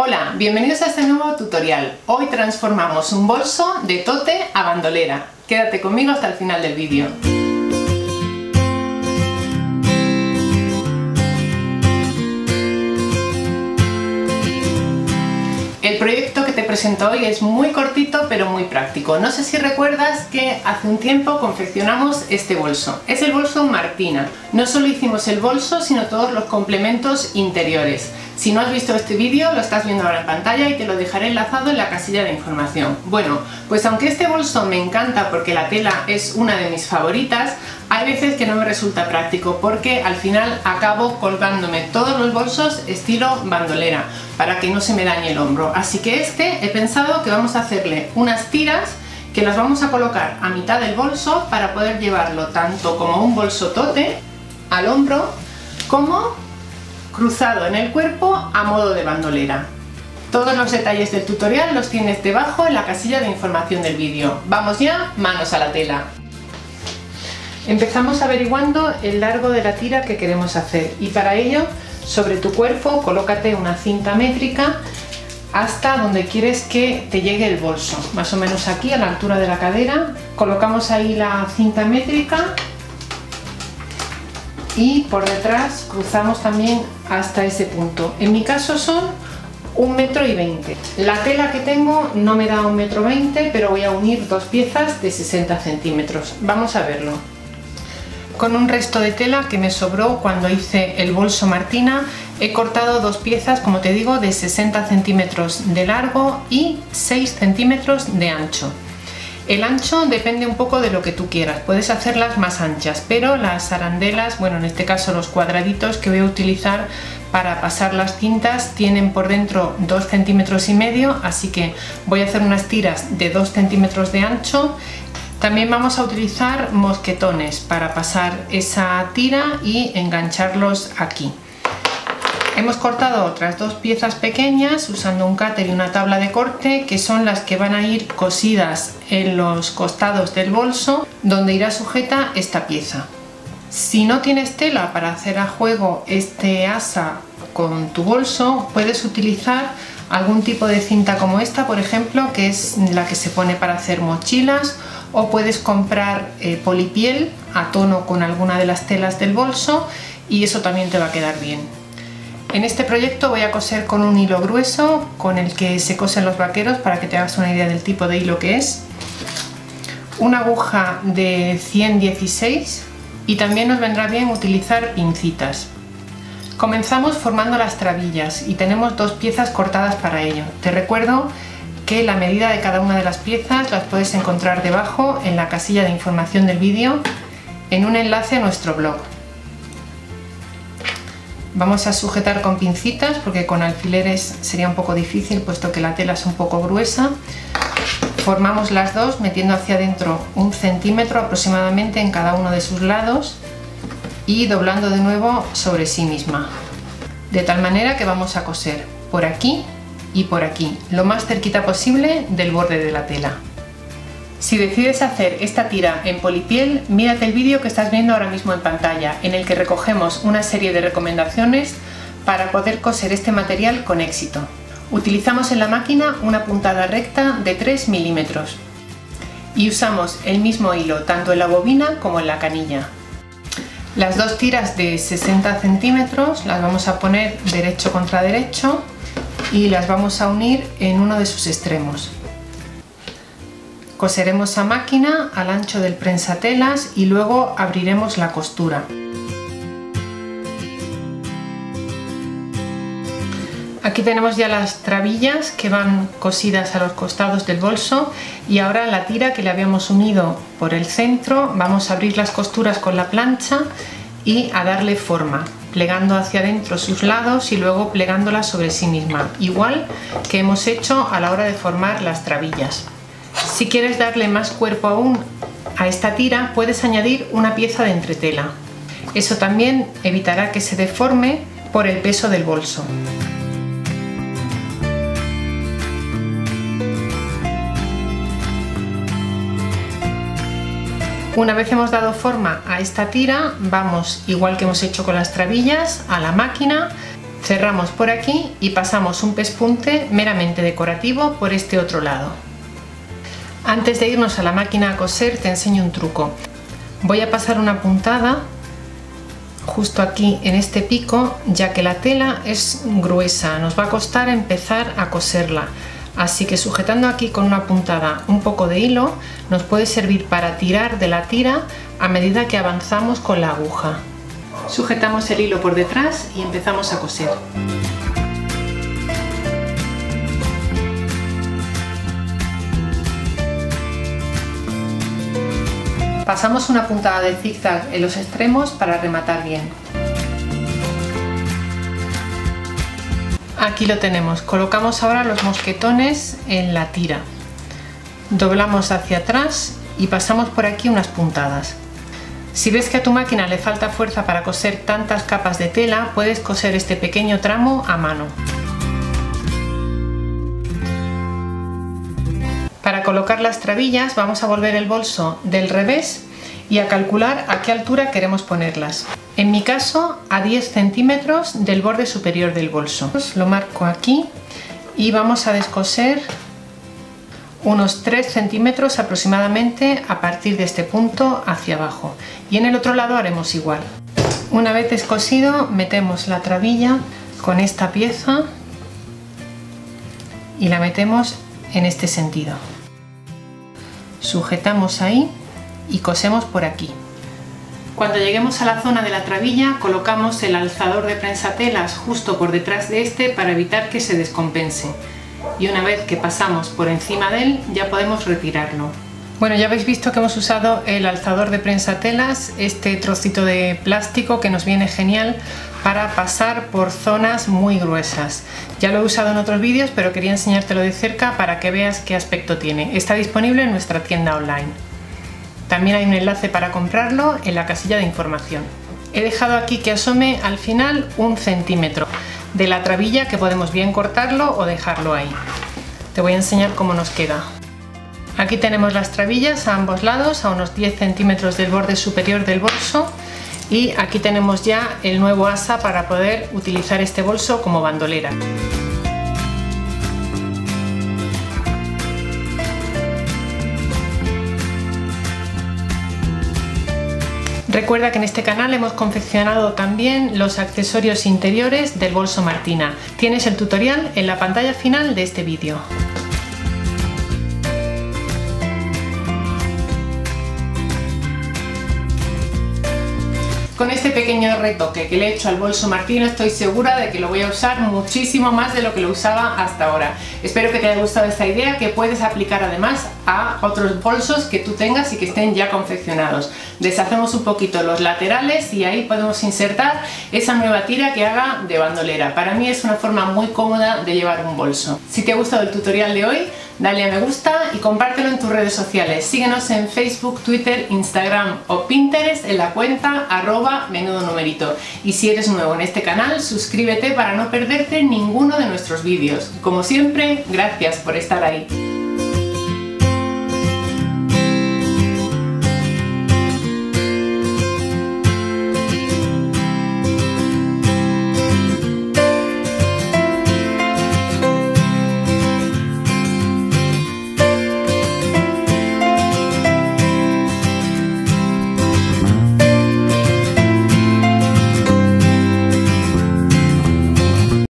Hola, bienvenidos a este nuevo tutorial. Hoy transformamos un bolso de tote a bandolera. Quédate conmigo hasta el final del vídeo. El proyecto que te presento hoy es muy cortito pero muy práctico. No sé si recuerdas que hace un tiempo confeccionamos este bolso. Es el bolso Martina. No solo hicimos el bolso, sino todos los complementos interiores. Si no has visto este vídeo, lo estás viendo ahora en pantalla y te lo dejaré enlazado en la casilla de información. Bueno, pues aunque este bolso me encanta porque la tela es una de mis favoritas, hay veces que no me resulta práctico porque al final acabo colgándome todos los bolsos estilo bandolera para que no se me dañe el hombro. Así que he pensado que vamos a hacerle unas tiras que las vamos a colocar a mitad del bolso para poder llevarlo tanto como un bolso tote al hombro como cruzado en el cuerpo a modo de bandolera. Todos los detalles del tutorial los tienes debajo en la casilla de información del vídeo. Vamos ya, manos a la tela. Empezamos averiguando el largo de la tira que queremos hacer y para ello sobre tu cuerpo colócate una cinta métrica hasta donde quieres que te llegue el bolso, más o menos aquí a la altura de la cadera. Colocamos ahí la cinta métrica y por detrás cruzamos también hasta ese punto. En mi caso son 1,20 m. La tela que tengo no me da 1,20 m, pero voy a unir dos piezas de 60 centímetros. Vamos a verlo. Con un resto de tela que me sobró cuando hice el bolso Martina, he cortado dos piezas, como te digo, de 60 centímetros de largo y 6 centímetros de ancho. El ancho depende un poco de lo que tú quieras, puedes hacerlas más anchas, pero las arandelas, bueno, en este caso los cuadraditos que voy a utilizar para pasar las cintas tienen por dentro 2,5 centímetros, así que voy a hacer unas tiras de 2 centímetros de ancho. También vamos a utilizar mosquetones para pasar esa tira y engancharlos aquí. Hemos cortado otras dos piezas pequeñas usando un cúter y una tabla de corte, que son las que van a ir cosidas en los costados del bolso, donde irá sujeta esta pieza. Si no tienes tela para hacer a juego este asa con tu bolso, puedes utilizar algún tipo de cinta como esta, por ejemplo, que es la que se pone para hacer mochilas, o puedes comprar polipiel a tono con alguna de las telas del bolso y eso también te va a quedar bien. En este proyecto voy a coser con un hilo grueso con el que se cosen los vaqueros para que te hagas una idea del tipo de hilo que es. Una aguja de 116 y también nos vendrá bien utilizar pincitas. Comenzamos formando las trabillas y tenemos dos piezas cortadas para ello. Te recuerdo que la medida de cada una de las piezas las puedes encontrar debajo en la casilla de información del vídeo en un enlace a nuestro blog. Vamos a sujetar con pincitas porque con alfileres sería un poco difícil puesto que la tela es un poco gruesa. Formamos las dos metiendo hacia adentro 1 centímetro aproximadamente en cada uno de sus lados y doblando de nuevo sobre sí misma. De tal manera que vamos a coser por aquí y por aquí, lo más cerquita posible del borde de la tela. Si decides hacer esta tira en polipiel, mírate el vídeo que estás viendo ahora mismo en pantalla, en el que recogemos una serie de recomendaciones para poder coser este material con éxito. Utilizamos en la máquina una puntada recta de 3 milímetros y usamos el mismo hilo tanto en la bobina como en la canilla. Las dos tiras de 60 centímetros las vamos a poner derecho contra derecho y las vamos a unir en uno de sus extremos. Coseremos a máquina al ancho del prensatelas y luego abriremos la costura. Aquí tenemos ya las trabillas que van cosidas a los costados del bolso y ahora la tira que le habíamos unido por el centro vamos a abrir las costuras con la plancha y a darle forma, plegando hacia adentro sus lados y luego plegándola sobre sí misma, igual que hemos hecho a la hora de formar las trabillas. Si quieres darle más cuerpo aún a esta tira, puedes añadir una pieza de entretela. Eso también evitará que se deforme por el peso del bolso. Una vez hemos dado forma a esta tira, vamos, igual que hemos hecho con las trabillas, a la máquina, Cerramos por aquí y pasamos un pespunte meramente decorativo por este otro lado. Antes de irnos a la máquina a coser te enseño un truco. Voy a pasar una puntada justo aquí en este pico, ya que la tela es gruesa, nos va a costar empezar a coserla. Así que sujetando aquí con una puntada un poco de hilo nos puede servir para tirar de la tira a medida que avanzamos con la aguja. Sujetamos el hilo por detrás y empezamos a coser. Pasamos una puntada de zigzag en los extremos para rematar bien. Aquí lo tenemos, colocamos ahora los mosquetones en la tira. Doblamos hacia atrás y pasamos por aquí unas puntadas. Si ves que a tu máquina le falta fuerza para coser tantas capas de tela, puedes coser este pequeño tramo a mano. Para colocar las trabillas vamos a volver el bolso del revés y a calcular a qué altura queremos ponerlas. En mi caso a 10 centímetros del borde superior del bolso. Lo marco aquí y vamos a descoser unos 3 centímetros aproximadamente a partir de este punto hacia abajo, y en el otro lado haremos igual. Una vez descosido metemos la trabilla con esta pieza y la metemos en este sentido. Sujetamos ahí y cosemos por aquí. Cuando lleguemos a la zona de la trabilla colocamos el alzador de prensatelas justo por detrás de este para evitar que se descompense, y una vez que pasamos por encima de él ya podemos retirarlo. Bueno, ya habéis visto que hemos usado el alzador de prensatelas, este trocito de plástico que nos viene genial para pasar por zonas muy gruesas. Ya lo he usado en otros vídeos, pero quería enseñártelo de cerca para que veas qué aspecto tiene. Está disponible en nuestra tienda online. También hay un enlace para comprarlo en la casilla de información. He dejado aquí que asome al final 1 centímetro de la trabilla, que podemos bien cortarlo o dejarlo ahí. Te voy a enseñar cómo nos queda. Aquí tenemos las trabillas a ambos lados, a unos 10 centímetros del borde superior del bolso, y aquí tenemos ya el nuevo asa para poder utilizar este bolso como bandolera. Recuerda que en este canal hemos confeccionado también los accesorios interiores del bolso Martina. Tienes el tutorial en la pantalla final de este vídeo. Con este pequeño retoque que le he hecho al bolso Martina estoy segura de que lo voy a usar muchísimo más de lo que lo usaba hasta ahora. Espero que te haya gustado esta idea, que puedes aplicar además a otros bolsos que tú tengas y que estén ya confeccionados. Deshacemos un poquito los laterales y ahí podemos insertar esa nueva tira que haga de bandolera. Para mí es una forma muy cómoda de llevar un bolso. Si te ha gustado el tutorial de hoy, dale a me gusta y compártelo en tus redes sociales. Síguenos en Facebook, Twitter, Instagram o Pinterest en la cuenta @menudonumerito. Y si eres nuevo en este canal, suscríbete para no perderte ninguno de nuestros vídeos. Como siempre, gracias por estar ahí.